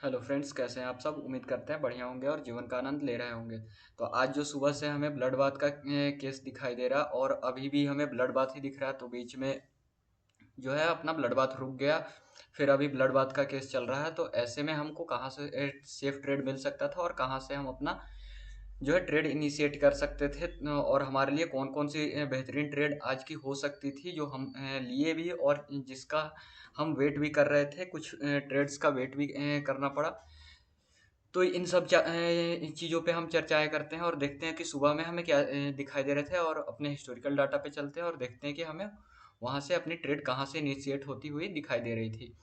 Hello friends, कैसे हैं आप सब। उम्मीद करते हैं बढ़िया होंगे और जीवन का आनंद ले रहे होंगे। तो आज जो सुबह से हमें ब्लड बाथ का केस दिखाई दे रहा और अभी भी हमें ब्लड बाथ ही दिख रहा है, तो बीच में जो है अपना ब्लड बाथ रुक गया, फिर अभी ब्लड बाथ का केस चल रहा है। तो ऐसे में हमको कहाँ से सेफ ट्रेड मिल सकता था और कहाँ से हम अपना जो है ट्रेड इनिशिएट कर सकते थे, और हमारे लिए कौन कौन सी बेहतरीन ट्रेड आज की हो सकती थी जो हम लिए भी और जिसका हम वेट भी कर रहे थे, कुछ ट्रेड्स का वेट भी करना पड़ा। तो इन सब चीज़ों पे हम चर्चाएं करते हैं और देखते हैं कि सुबह में हमें क्या दिखाई दे रहे थे, और अपने हिस्टोरिकल डाटा पे चलते हैं और देखते हैं कि हमें वहाँ से अपनी ट्रेड कहाँ से इनिशिएट होती हुई दिखाई दे रही थी।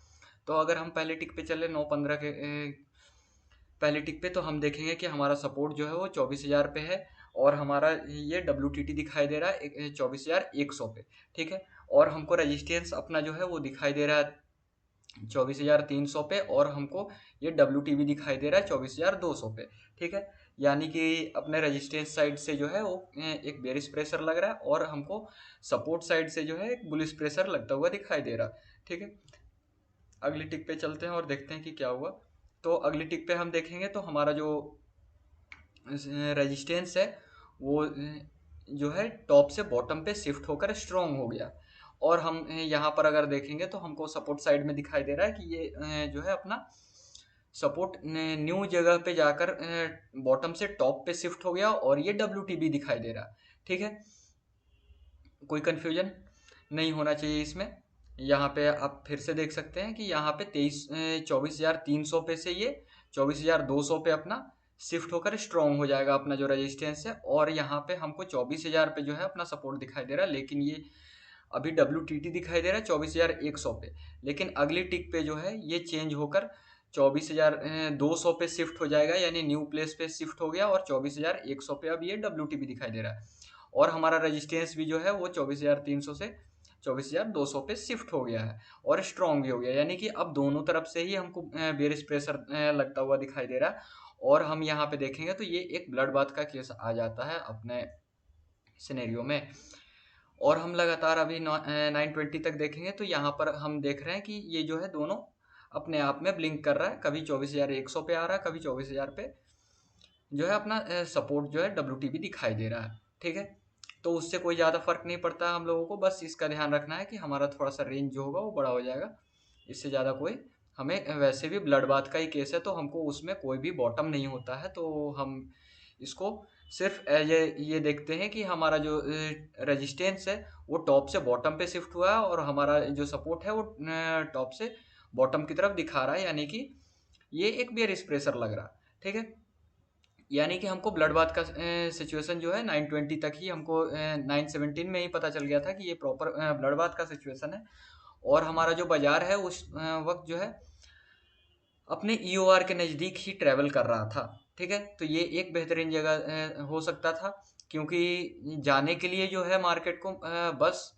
तो अगर हम पहले टिक पे चले 9:15 के पहले टिक पे, तो हम देखेंगे कि हमारा सपोर्ट जो है वो 24,000 पे है, और हमारा ये WTT दिखाई दे रहा है 24,100 पे। ठीक है। और हमको रेजिस्टेंस अपना जो है वो दिखाई दे रहा है 24,300 पे, और हमको ये WTB दिखाई दे रहा है 24,200 पे। ठीक है। यानी कि अपने रेजिस्टेंस साइड से जो है वो एक बेरिश प्रेशर लग रहा है, और हमको सपोर्ट साइड से जो है एक बुलिश प्रेशर लगता हुआ दिखाई दे रहा है। ठीक है। अगली टिक पे चलते हैं और देखते हैं कि क्या हुआ। तो अगली टिक पे हम देखेंगे तो हमारा जो रेजिस्टेंस है वो जो है टॉप से बॉटम पे शिफ्ट होकर स्ट्रॉन्ग हो गया। और हम यहाँ पर अगर देखेंगे तो हमको सपोर्ट साइड में दिखाई दे रहा है कि ये जो है अपना सपोर्ट न्यू जगह पे जाकर बॉटम से टॉप पे शिफ्ट हो गया, और ये WTB दिखाई दे रहा है। ठीक है। कोई कंफ्यूजन नहीं होना चाहिए इसमें। यहाँ पे आप फिर से देख सकते हैं कि यहाँ पे 24,300 पे से ये 24,200 पे अपना शिफ्ट होकर स्ट्रॉन्ग हो जाएगा अपना जो रेजिस्टेंस है, और यहाँ पे हमको 24,000 पे जो है अपना सपोर्ट दिखाई दे रहा है, लेकिन ये अभी WTT दिखाई दे रहा है 24,100 पे। लेकिन अगली टिक पे जो है ये चेंज होकर 24,200 पे शिफ्ट हो जाएगा, यानी न्यू प्लेस पे शिफ्ट हो गया, और 24,100 पे अब ये WTB दिखाई दे रहा है। और हमारा रेजिस्टेंस भी जो है वो 24,300 से 24,200 पे शिफ्ट हो गया है, और स्ट्रॉन्ग भी हो गया, यानी कि अब दोनों तरफ से ही हमको बेरिश प्रेशर लगता हुआ दिखाई दे रहा है। और हम यहाँ पे देखेंगे तो ये एक ब्लड बाथ का केस आ जाता है अपने सिनेरियो में। और हम लगातार अभी 920 तक देखेंगे तो यहाँ पर हम देख रहे हैं कि ये जो है दोनों अपने आप में ब्लिंक कर रहा है, कभी 24,100 पे आ रहा है, कभी 24,000 पे जो है अपना सपोर्ट जो है WTB दिखाई दे रहा है। ठीक है। तो उससे कोई ज़्यादा फर्क नहीं पड़ता हम लोगों को, बस इसका ध्यान रखना है कि हमारा थोड़ा सा रेंज जो होगा वो बड़ा हो जाएगा। इससे ज़्यादा कोई हमें वैसे भी ब्लड बाथ का ही केस है, तो हमको उसमें कोई भी बॉटम नहीं होता है, तो हम इसको सिर्फ ये देखते हैं कि हमारा जो रेजिस्टेंस है वो टॉप से बॉटम पे शिफ्ट हुआ है, और हमारा जो सपोर्ट है वो टॉप से बॉटम की तरफ दिखा रहा है, यानी कि ये एक बेयरिश प्रेशर लग रहा है। ठीक है। यानी कि हमको ब्लड बाथ का सिचुएशन जो है 920 तक ही, हमको 917 में ही पता चल गया था कि ये प्रॉपर ब्लड बाथ का सिचुएशन है। और हमारा जो बाजार है उस वक्त जो है अपने EOR के नज़दीक ही ट्रैवल कर रहा था। ठीक है। तो ये एक बेहतरीन जगह हो सकता था, क्योंकि जाने के लिए जो है मार्केट को बस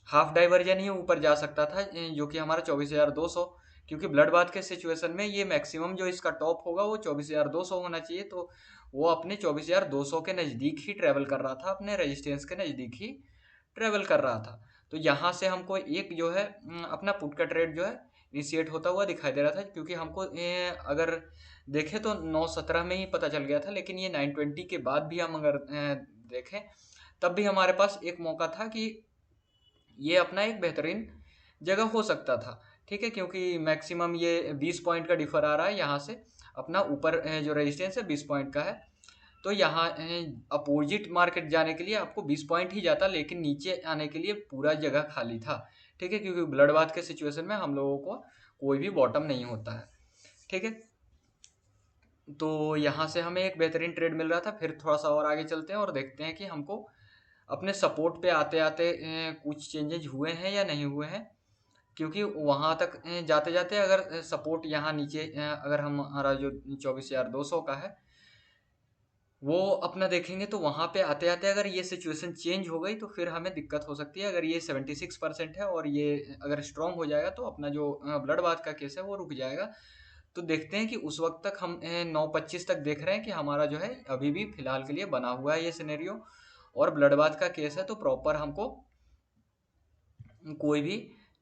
हाफ डाइवर्जन ही ऊपर जा सकता था, जो कि हमारा 24,200, क्योंकि ब्लड बाथ के सिचुएशन में ये मैक्सिमम जो इसका टॉप होगा वो 24,200 होना चाहिए। तो वो अपने 24,200 के नज़दीक ही ट्रैवल कर रहा था, अपने रेजिस्टेंस के नज़दीक ही ट्रैवल कर रहा था। तो यहाँ से हमको एक जो है अपना पुट का ट्रेड जो है इनिशिएट होता हुआ दिखाई दे रहा था, क्योंकि हमको अगर देखें तो 9:17 में ही पता चल गया था, लेकिन ये 920 के बाद भी हम अगर देखें तब भी हमारे पास एक मौका था कि ये अपना एक बेहतरीन जगह हो सकता था। ठीक है। क्योंकि मैक्सिमम ये 20 पॉइंट का डिफर आ रहा है यहाँ से, अपना ऊपर जो रेजिस्टेंस है 20 पॉइंट का है। तो यहाँ अपोजिट मार्केट जाने के लिए आपको 20 पॉइंट ही जाता, लेकिन नीचे आने के लिए पूरा जगह खाली था। ठीक है। क्योंकि ब्लड बाथ के सिचुएशन में हम लोगों को कोई भी बॉटम नहीं होता है। ठीक है। तो यहाँ से हमें एक बेहतरीन ट्रेड मिल रहा था। फिर थोड़ा सा और आगे चलते हैं और देखते हैं कि हमको अपने सपोर्ट पे आते आते कुछ चेंजेज हुए हैं या नहीं हुए हैं। क्योंकि वहां तक जाते जाते अगर सपोर्ट यहाँ नीचे अगर हमारा जो 24,200 का है वो अपना देखेंगे, तो वहां पे आते आते अगर ये सिचुएशन चेंज हो गई तो फिर हमें दिक्कत हो सकती है। अगर ये 76% है और ये अगर स्ट्रांग हो जाएगा तो अपना जो ब्लड बाथ का केस है वो रुक जाएगा। तो देखते हैं कि उस वक्त तक हम 9:25 तक देख रहे हैं कि हमारा जो है अभी भी फिलहाल के लिए बना हुआ है ये सिनेरियो, और ब्लड बाथ का केस है, तो प्रॉपर हमको कोई भी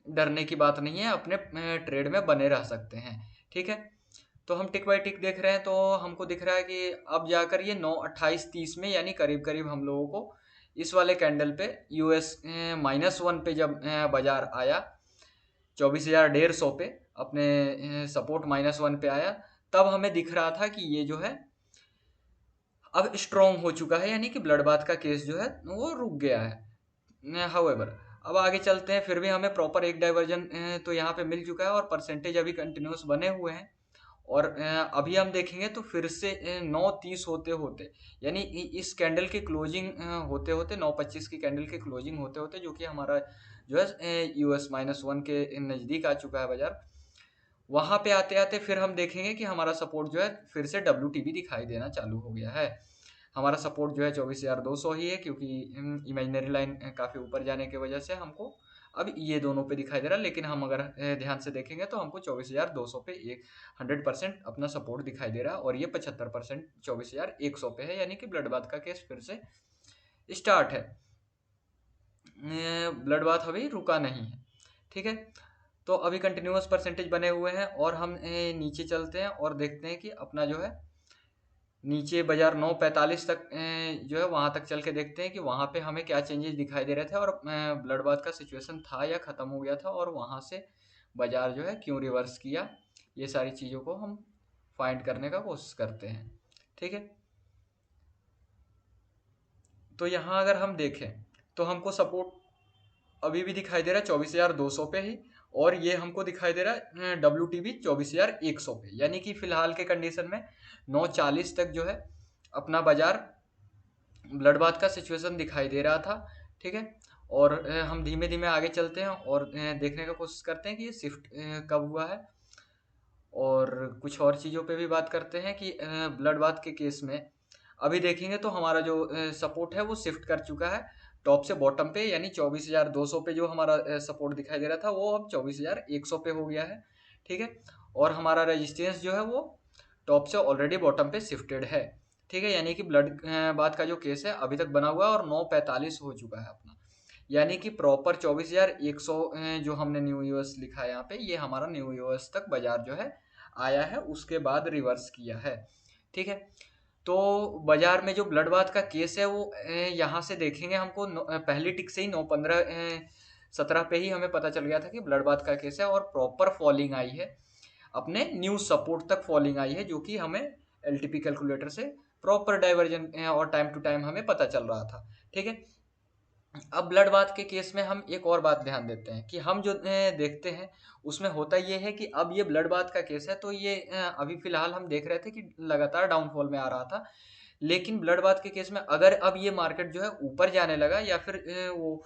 डरने की बात नहीं है, अपने ट्रेड में बने रह सकते हैं। ठीक है। तो हम टिक बाय टिक देख रहे हैं, तो हमको दिख रहा है कि अब जाकर ये 9:28:30 में, यानी करीब करीब हम लोगों को इस वाले कैंडल पे यूएस -1 पे जब बाजार आया 24,150 पे, अपने सपोर्ट -1 पे आया, तब हमें दिख रहा था कि ये जो है अब स्ट्रॉन्ग हो चुका है, यानी कि ब्लड बाथ का केस जो है वो रुक गया है। हाउएवर अब आगे चलते हैं, फिर भी हमें प्रॉपर एक डाइवर्जन तो यहाँ पे मिल चुका है और परसेंटेज अभी कंटिन्यूस बने हुए हैं। और अभी हम देखेंगे तो फिर से 9:30 होते होते, यानी इस कैंडल की क्लोजिंग होते होते, 9:25 की कैंडल की क्लोजिंग होते होते, जो कि हमारा जो है यूएस -1 के नज़दीक आ चुका है बाजार, वहां पे आते आते फिर हम देखेंगे कि हमारा सपोर्ट जो है फिर से WTB दिखाई देना चालू हो गया है। हमारा सपोर्ट जो है 24,200 ही है, क्योंकि इमेजिनरी लाइन काफ़ी ऊपर जाने की वजह से हमको अब ये दोनों पे दिखाई दे रहा है। लेकिन हम अगर ध्यान से देखेंगे तो हमको 24,200 पे एक 100% अपना सपोर्ट दिखाई दे रहा है, और ये 75% 24,100 पे है, यानी कि ब्लड बाथ का केस फिर से स्टार्ट है। ब्लड बाथ अभी रुका नहीं है, ठीक है। तो अभी कंटिन्यूअस परसेंटेज बने हुए हैं, और हम नीचे चलते हैं और देखते हैं कि अपना जो है नीचे बाजार 9:45 तक जो है वहां तक चल के देखते हैं कि वहां पे हमें क्या चेंजेस दिखाई दे रहे थे, और ब्लड बाथ का सिचुएशन था या खत्म हो गया था, और वहां से बाजार जो है क्यों रिवर्स किया। ये सारी चीज़ों को हम फाइंड करने का कोशिश करते हैं, ठीक है। तो यहाँ अगर हम देखें तो हमको सपोर्ट अभी भी दिखाई दे रहा है 24,200 पे ही, और ये हमको दिखाई दे रहा है WTB 24,100 पे, यानी कि फिलहाल के कंडीशन में 9:40 तक जो है अपना बाजार ब्लड बाथ का सिचुएशन दिखाई दे रहा था, ठीक है। और हम धीमे धीमे आगे चलते हैं और देखने का कोशिश करते हैं कि ये शिफ्ट कब हुआ है, और कुछ और चीज़ों पे भी बात करते हैं कि ब्लड बाथ के केस में अभी देखेंगे तो हमारा जो सपोर्ट है वो शिफ्ट कर चुका है टॉप से बॉटम पे, यानी 24,200 पे जो हमारा सपोर्ट दिखाई दे रहा था वो अब 24,100 पे हो गया है, ठीक है। और हमारा रेजिस्टेंस जो है वो टॉप से ऑलरेडी बॉटम पे शिफ्टेड है, ठीक है। यानी कि ब्लड बाथ का जो केस है अभी तक बना हुआ है, और 9:45 हो चुका है अपना, यानी कि प्रॉपर 24,100 जो हमने न्यू यूएस लिखा है यहाँ पे, ये हमारा न्यू यूएस तक बाजार जो है आया है, उसके बाद रिवर्स किया है, ठीक है। तो बाजार में जो ब्लड बाथ का केस है वो यहाँ से देखेंगे हमको पहली टिक से ही 9:15-17 पे ही हमें पता चल गया था कि ब्लड बाथ का केस है, और प्रॉपर फॉलिंग आई है, अपने न्यू सपोर्ट तक फॉलिंग आई है, जो कि हमें LTP कैलकुलेटर से प्रॉपर डाइवर्जन और टाइम टू टाइम हमें पता चल रहा था, ठीक है। अब ब्लड बाथ के केस में हम एक और बात ध्यान देते हैं कि हम जो देखते हैं उसमें होता ये है कि अब ये ब्लड बाथ का केस है, तो ये अभी फिलहाल हम देख रहे थे कि लगातार डाउनफॉल में आ रहा था। लेकिन ब्लड बाथ के केस में अगर अब ये मार्केट जो है ऊपर जाने लगा, या फिर वो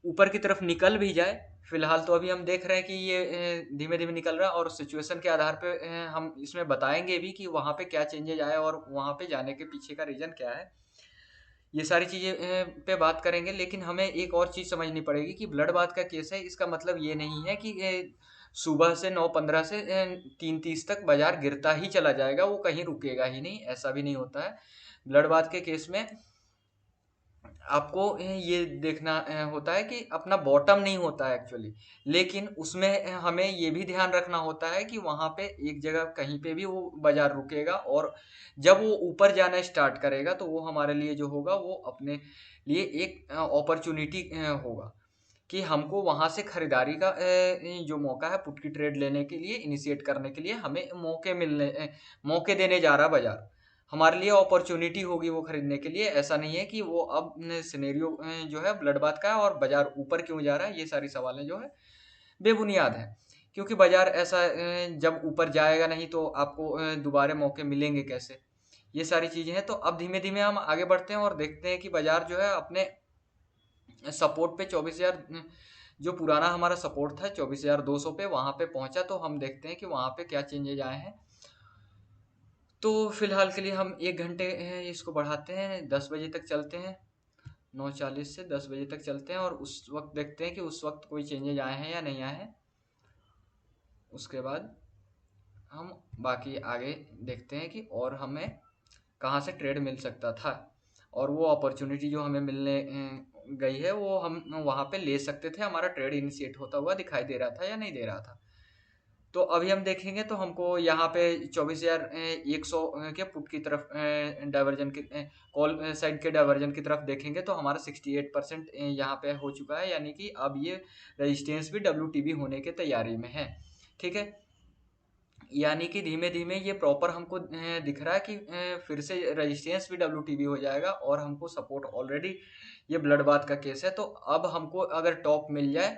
ऊपर की तरफ निकल भी जाए, फिलहाल तो अभी हम देख रहे हैं कि ये धीमे धीमे निकल रहा है, और सिचुएशन के आधार पे हम इसमें बताएंगे भी कि वहाँ पे क्या चेंजेज आए और वहाँ पे जाने के पीछे का रीजन क्या है, ये सारी चीज़ें पे बात करेंगे। लेकिन हमें एक और चीज़ समझनी पड़ेगी कि ब्लड बाथ का केस है, इसका मतलब ये नहीं है कि सुबह से 9:15 से 3:30 तक बाजार गिरता ही चला जाएगा, वो कहीं रुकेगा ही नहीं, ऐसा भी नहीं होता है। ब्लड बाथ के केस में आपको ये देखना होता है कि अपना बॉटम नहीं होता है एक्चुअली, लेकिन उसमें हमें ये भी ध्यान रखना होता है कि वहाँ पे एक जगह कहीं पे भी वो बाजार रुकेगा, और जब वो ऊपर जाना स्टार्ट करेगा तो वो हमारे लिए जो होगा वो अपने लिए एक अपॉर्चुनिटी होगा कि हमको वहाँ से खरीदारी का जो मौका है पुट की ट्रेड लेने के लिए, इनिशिएट करने के लिए हमें मौके देने जा रहा बाजार, हमारे लिए अपॉर्चुनिटी होगी वो खरीदने के लिए। ऐसा नहीं है कि वो अब सिनेरियो जो है ब्लड बाथ का है और बाजार ऊपर क्यों जा रहा है, ये सारी सवालें जो है बेबुनियाद है, क्योंकि बाजार ऐसा जब ऊपर जाएगा नहीं तो आपको दोबारा मौके मिलेंगे कैसे, ये सारी चीजें हैं। तो अब धीमे धीमे हम आगे बढ़ते हैं और देखते हैं कि बाजार जो है अपने सपोर्ट पे 24,000, जो पुराना हमारा सपोर्ट था 24,200 पे, वहां पे पहुंचा। तो हम देखते हैं कि वहां पे क्या चेंजेज आए हैं। तो फिलहाल के लिए हम 1 घंटे इसको बढ़ाते हैं, 10 बजे तक चलते हैं, 9:40 से 10 बजे तक चलते हैं, और उस वक्त देखते हैं कि उस वक्त कोई चेंजेज आए हैं या नहीं आए हैं। उसके बाद हम बाकी आगे देखते हैं कि और हमें कहाँ से ट्रेड मिल सकता था, और वो अपॉर्चुनिटी जो हमें मिलने गई है वो हम वहाँ पे ले सकते थे, हमारा ट्रेड इनिशिएट होता हुआ दिखाई दे रहा था या नहीं दे रहा था। तो अभी हम देखेंगे तो हमको यहाँ पे 24,100 के पुट की तरफ डाइवर्जन के कॉल साइड के डाइवर्जन की तरफ देखेंगे तो हमारा 68% यहाँ पे हो चुका है, यानी कि अब ये रेजिस्टेंस भी WTB होने के तैयारी में है। ठीक है, यानी कि धीमे धीमे ये प्रॉपर हमको दिख रहा है कि फिर से रेजिस्टेंस भी WTB हो जाएगा और हमको सपोर्ट ऑलरेडी, ये ब्लड बाथ का केस है। तो अब हमको अगर टॉप मिल जाए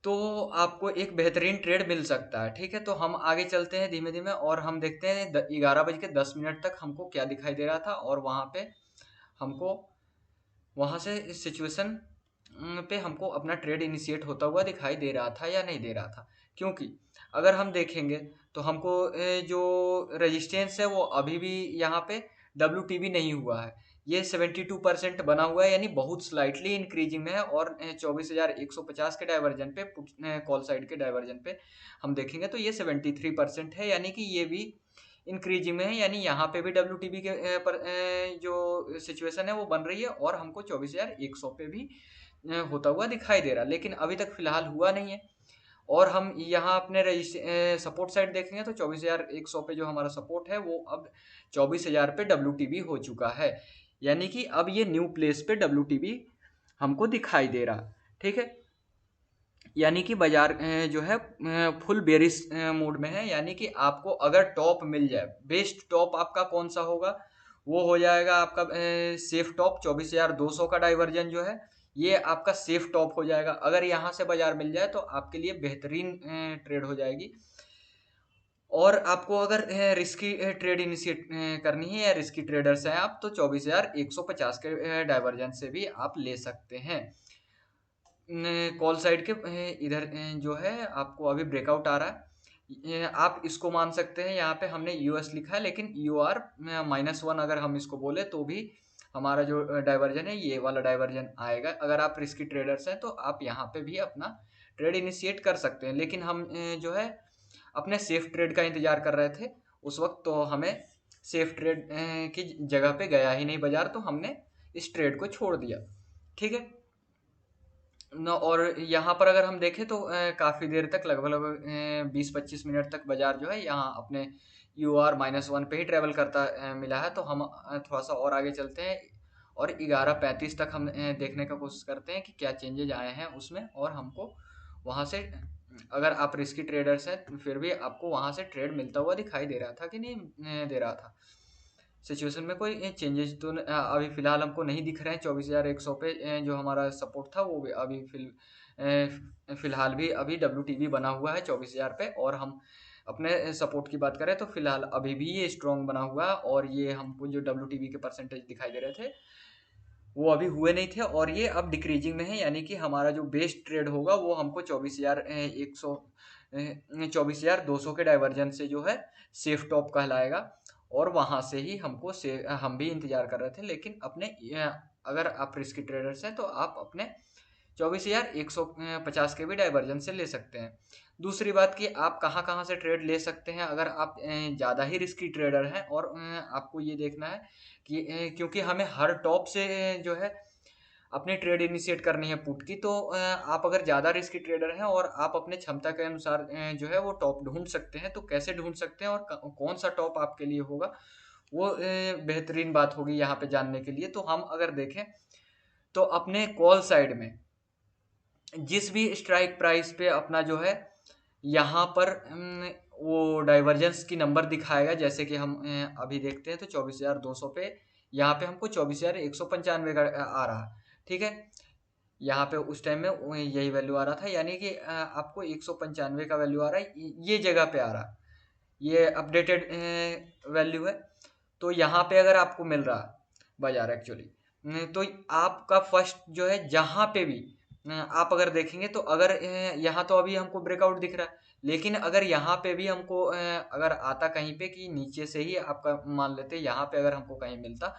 तो आपको एक बेहतरीन ट्रेड मिल सकता है। ठीक है, तो हम आगे चलते हैं धीमे धीमे और हम देखते हैं 11:10 तक हमको क्या दिखाई दे रहा था, और वहाँ पे हमको वहाँ से इस सिचुएशन पे हमको अपना ट्रेड इनिशिएट होता हुआ दिखाई दे रहा था या नहीं दे रहा था। क्योंकि अगर हम देखेंगे तो हमको जो रेजिस्टेंस है वो अभी भी यहाँ पे WTB नहीं हुआ है, ये 72% बना हुआ है, यानी बहुत स्लाइटली इंक्रीजिंग में है। और 24,150 के डाइवर्जन पे, कॉल साइड के डाइवर्जन पे हम देखेंगे तो ये 73% है, यानी कि ये भी इंक्रीजिंग में है, यानी यहाँ पे भी WTB के जो सिचुएशन है वो बन रही है और हमको 24,100 पे भी होता हुआ दिखाई दे रहा है, लेकिन अभी तक फिलहाल हुआ नहीं है। और हम यहाँ अपने सपोर्ट साइड देखेंगे तो 24,100 पे जो हमारा सपोर्ट है वो अब 24,000 पे WTB हो चुका है, यानी कि अब ये न्यू प्लेस पे WTB हमको दिखाई दे रहा। ठीक है, यानी कि बाजार जो है फुल बेरिश मोड में है, यानी कि आपको अगर टॉप मिल जाए, बेस्ट टॉप आपका कौन सा होगा, वो हो जाएगा आपका सेफ टॉप 24,200 का डाइवर्जन जो है, ये आपका सेफ टॉप हो जाएगा। अगर यहाँ से बाजार मिल जाए तो आपके लिए बेहतरीन ट्रेड हो जाएगी। और आपको अगर रिस्की ट्रेड इनिशिएट करनी है या रिस्की ट्रेडर्स हैं आप, तो 24,150 के डाइवर्जन से भी आप ले सकते हैं। कॉल साइड के इधर जो है आपको अभी ब्रेकआउट आ रहा है, आप इसको मान सकते हैं। यहाँ पे हमने US लिखा है, लेकिन UR -1 अगर हम इसको बोले तो भी हमारा जो डाइवर्जन है ये वाला डाइवर्जन आएगा। अगर आप रिस्की ट्रेडर्स हैं तो आप यहाँ पे भी अपना ट्रेड इनिशिएट कर सकते हैं, लेकिन हम जो है अपने सेफ ट्रेड का इंतजार कर रहे थे उस वक्त, तो हमें सेफ ट्रेड की जगह पे गया ही नहीं बाजार, तो हमने इस ट्रेड को छोड़ दिया। ठीक है न, और यहाँ पर अगर हम देखें तो काफ़ी देर तक, लगभग 20-25 मिनट तक बाजार जो है यहाँ अपने UR -1 पे ही ट्रेवल करता मिला है। तो हम थोड़ा सा और आगे चलते हैं और 11:35 तक हम देखने का कोशिश करते हैं कि क्या चेंजेज आए हैं उसमें, और हमको वहाँ से, अगर आप रिस्की ट्रेडर्स हैं तो फिर भी आपको वहाँ से ट्रेड मिलता हुआ दिखाई दे रहा था कि नहीं दे रहा था। सिचुएशन में कोई चेंजेस तो अभी फ़िलहाल हमको नहीं दिख रहे हैं। 24,100 पे जो हमारा सपोर्ट था वो भी अभी फ़िलहाल भी अभी WTB बना हुआ है 24,000 पे। और हम अपने सपोर्ट की बात करें तो फ़िलहाल अभी भी ये स्ट्रॉन्ग बना हुआ है, और ये हमको जो WTB के परसेंटेज दिखाई दे रहे थे वो अभी हुए नहीं थे, और ये अब डिक्रीजिंग में है, यानी कि हमारा जो बेस्ट ट्रेड होगा वो हमको 24,200 के डाइवर्जन से जो है सेफ टॉप कहलाएगा। और वहाँ से ही हमको से हम भी इंतजार कर रहे थे, लेकिन अपने अगर आप रिस्की ट्रेडर्स हैं तो आप अपने 24,150 के भी डाइवर्जन से ले सकते हैं। दूसरी बात कि आप कहाँ कहाँ से ट्रेड ले सकते हैं, अगर आप ज़्यादा ही रिस्की ट्रेडर हैं और आपको ये देखना है कि क्योंकि हमें हर टॉप से जो है अपनी ट्रेड इनिशिएट करनी है पुट की, तो आप अगर ज़्यादा रिस्की ट्रेडर हैं और आप अपने क्षमता के अनुसार जो है वो टॉप ढूंढ सकते हैं, तो कैसे ढूंढ सकते हैं और कौन सा टॉप आपके लिए होगा, वो बेहतरीन बात होगी यहाँ पे जानने के लिए। तो हम अगर देखें तो अपने कॉल साइड में जिस भी स्ट्राइक प्राइस पे अपना जो है यहाँ पर वो डाइवर्जेंस की नंबर दिखाएगा, जैसे कि हम अभी देखते हैं तो 24,200 पे यहाँ पे हमको 24,195 का आ रहा। ठीक है, यहाँ पे उस टाइम में यही वैल्यू आ रहा था, यानी कि आपको 195 का वैल्यू आ रहा है, ये जगह पे आ रहा, ये अपडेटेड वैल्यू है। तो यहाँ पे अगर आपको मिल रहा बाजार एक्चुअली, तो आपका फर्स्ट जो है जहाँ पे भी आप अगर देखेंगे तो अगर यहाँ तो अभी हमको ब्रेकआउट दिख रहा है, लेकिन अगर यहाँ पे भी हमको अगर आता कहीं पे कि नीचे से ही आपका मान लेते यहाँ पे अगर हमको कहीं मिलता,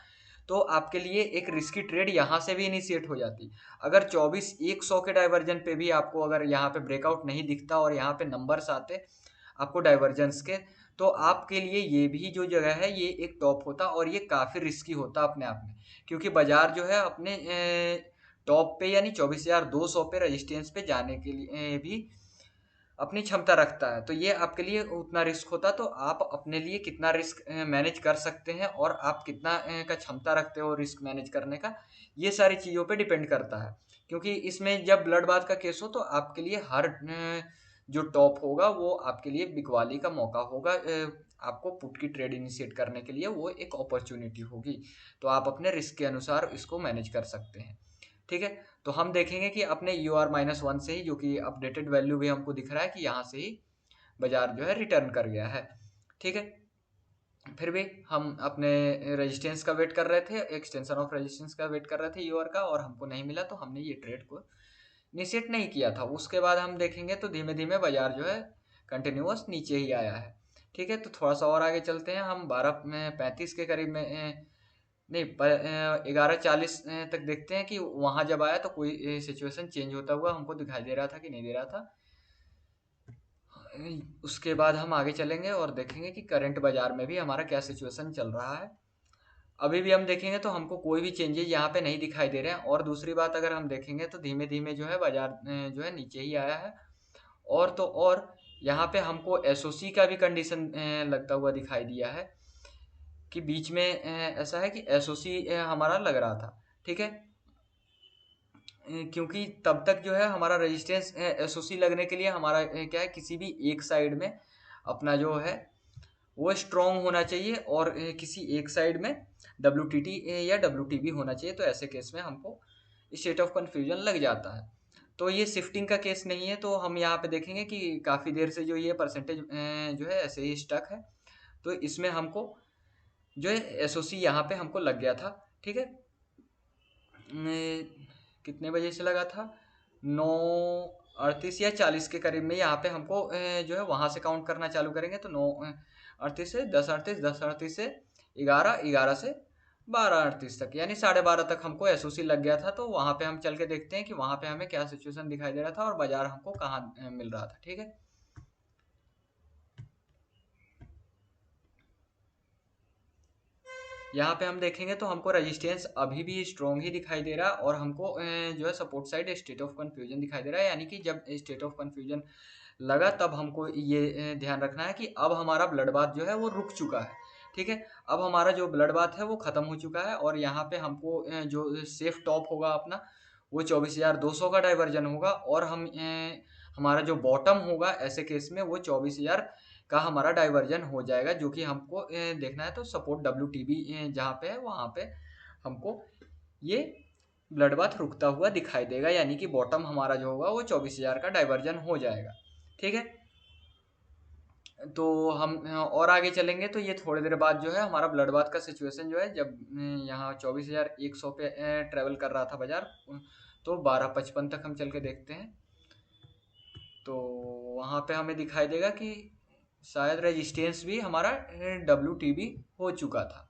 तो आपके लिए एक रिस्की ट्रेड यहाँ से भी इनिशिएट हो जाती। अगर 24,100 के डाइवर्जन पे भी आपको अगर यहाँ पे ब्रेकआउट नहीं दिखता और यहाँ पे नंबर्स आते आपको डाइवर्जेंस के, तो आपके लिए ये भी जो जगह है ये एक टॉप होता, और ये काफ़ी रिस्की होता अपने आप में, क्योंकि बाजार जो है अपने टॉप पे यानी 24,200 पे रेजिस्टेंस पे जाने के लिए भी अपनी क्षमता रखता है, तो ये आपके लिए उतना रिस्क होता है। तो आप अपने लिए कितना रिस्क मैनेज कर सकते हैं और आप कितना का क्षमता रखते हो रिस्क मैनेज करने का, ये सारी चीज़ों पे डिपेंड करता है। क्योंकि इसमें जब ब्लड बाथ का केस हो तो आपके लिए हर जो टॉप होगा वो आपके लिए बिकवाली का मौका होगा। आपको पुट की ट्रेड इनिशिएट करने के लिए वो एक अपॉर्चुनिटी होगी। तो आप अपने रिस्क के अनुसार इसको मैनेज कर सकते हैं। ठीक है, तो हम देखेंगे कि अपने UR-1 से ही, जो कि अपडेटेड वैल्यू भी हमको दिख रहा है कि यहाँ से ही बाजार जो है रिटर्न कर गया है। ठीक है, फिर भी हम अपने रेजिस्टेंस का वेट कर रहे थे, एक्सटेंशन ऑफ रेजिस्टेंस का वेट कर रहे थे यूआर का, और हमको नहीं मिला तो हमने ये ट्रेड को इनिशिएट नहीं किया था। उसके बाद हम देखेंगे तो धीमे धीमे बाजार जो है कंटिन्यूअस नीचे ही आया है। ठीक है, तो थोड़ा सा और आगे चलते हैं। हम 12:35 के करीब में नहीं 11:40 तक देखते हैं कि वहां जब आया तो कोई सिचुएशन चेंज होता हुआ हमको दिखाई दे रहा था कि नहीं दे रहा था। उसके बाद हम आगे चलेंगे और देखेंगे कि करंट बाजार में भी हमारा क्या सिचुएशन चल रहा है। अभी भी हम देखेंगे तो हमको कोई भी चेंजेस यहाँ पे नहीं दिखाई दे रहे हैं। और दूसरी बात अगर हम देखेंगे तो धीमे धीमे जो है बाजार जो है नीचे ही आया है। और तो और यहाँ पे हमको एसओसी का भी कंडीशन लगता हुआ दिखाई दिया है कि बीच में ऐसा है कि एसओसी हमारा लग रहा था। ठीक है, क्योंकि तब तक जो है हमारा रेजिस्टेंस एसओसी लगने के लिए हमारा क्या है, किसी भी एक साइड में अपना जो है वो स्ट्रॉन्ग होना चाहिए और किसी एक साइड में WTT या WTB होना चाहिए। तो ऐसे केस में हमको स्टेट ऑफ कन्फ्यूजन लग जाता है। तो ये शिफ्टिंग का केस नहीं है, तो हम यहाँ पे देखेंगे कि काफ़ी देर से जो ये परसेंटेज जो है ऐसे ही स्टक है। तो इसमें हमको जो है एसओसी यहाँ पे हमको लग गया था। ठीक है, कितने बजे से लगा था, 9:38 या 40 के करीब में यहाँ पे हमको जो है वहाँ से काउंट करना चालू करेंगे। तो 9:38 से 10:38, 10:38 से 11, 11 से 12:38 तक, यानी 12:30 तक हमको एसओसी लग गया था। तो वहाँ पे हम चल के देखते हैं कि वहाँ पे हमें क्या सिचुएशन दिखाई दे रहा था और बाजार हमको कहाँ मिल रहा था। ठीक है, यहाँ पे हम देखेंगे तो हमको रेजिस्टेंस अभी भी स्ट्रॉन्ग ही दिखाई दे रहा है और हमको जो है support side state of confusion दिखाई दे रहा है। यानी कि जब स्टेट ऑफ कन्फ्यूजन लगा तब हमको ये ध्यान रखना है कि अब हमारा ब्लड बाथ जो है वो रुक चुका है। ठीक है, अब हमारा जो ब्लड बाथ है वो खत्म हो चुका है और यहाँ पे हमको जो सेफ टॉप होगा अपना वो 24,200 का डाइवर्जन होगा। और हम हमारा जो बॉटम होगा ऐसे केस में वो 24,000 का हमारा डाइवर्जन हो जाएगा, जो कि हमको देखना है। तो सपोर्ट WTB जहाँ पे है वहाँ पे हमको ये ब्लड बाथ रुकता हुआ दिखाई देगा, यानी कि बॉटम हमारा जो होगा वो 24,000 का डाइवर्जन हो जाएगा। ठीक है, तो हम और आगे चलेंगे तो ये थोड़ी देर बाद जो है हमारा ब्लड बाथ का सिचुएशन जो है जब यहाँ 24,100 पे ट्रेवल कर रहा था बाजार, तो 12:55 तक हम चल के देखते हैं। तो वहाँ पे हमें दिखाई देगा कि शायद रेजिस्टेंस भी हमारा WTB हो चुका था।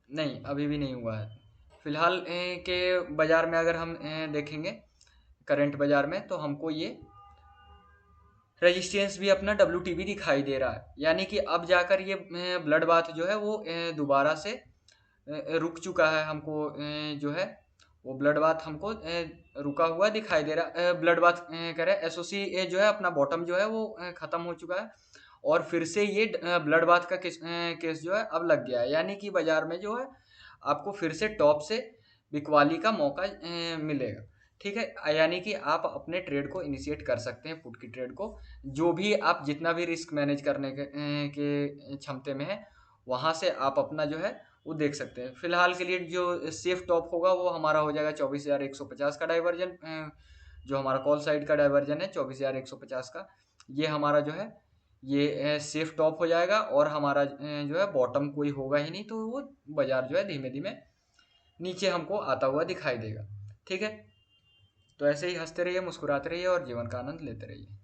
नहीं, अभी भी नहीं हुआ है। फिलहाल के बाजार में अगर हम देखेंगे करंट बाजार में तो हमको ये रेजिस्टेंस भी अपना WTB दिखाई दे रहा है, यानी कि अब जाकर ये ब्लड बाथ जो है वो दोबारा से रुक चुका है। हमको जो है वो ब्लड बाथ हमको रुका हुआ दिखाई दे रहा। ब्लड बाथ करे एसओसी जो है अपना बॉटम जो है वो खत्म हो चुका है और फिर से ये ब्लड बाथ का केस जो है अब लग गया है, यानी कि बाजार में जो है आपको फिर से टॉप से बिकवाली का मौका मिलेगा। ठीक है, यानी कि आप अपने ट्रेड को इनिशिएट कर सकते हैं, पुट की ट्रेड को, जो भी आप जितना भी रिस्क मैनेज करने के क्षमते में है वहां से आप अपना जो है वो देख सकते हैं। फिलहाल के लिए जो सेफ टॉप होगा वो हमारा हो जाएगा 24,150 का डाइवर्जन। जो हमारा कॉल साइड का डाइवर्जन है 24,150 का, ये हमारा जो है ये सेफ टॉप हो जाएगा और हमारा जो है बॉटम कोई होगा ही नहीं। तो वो बाजार जो है धीमे धीमे नीचे हमको आता हुआ दिखाई देगा। ठीक है, तो ऐसे ही हंसते रहिए, मुस्कुराते रहिए और जीवन का आनंद लेते रहिए।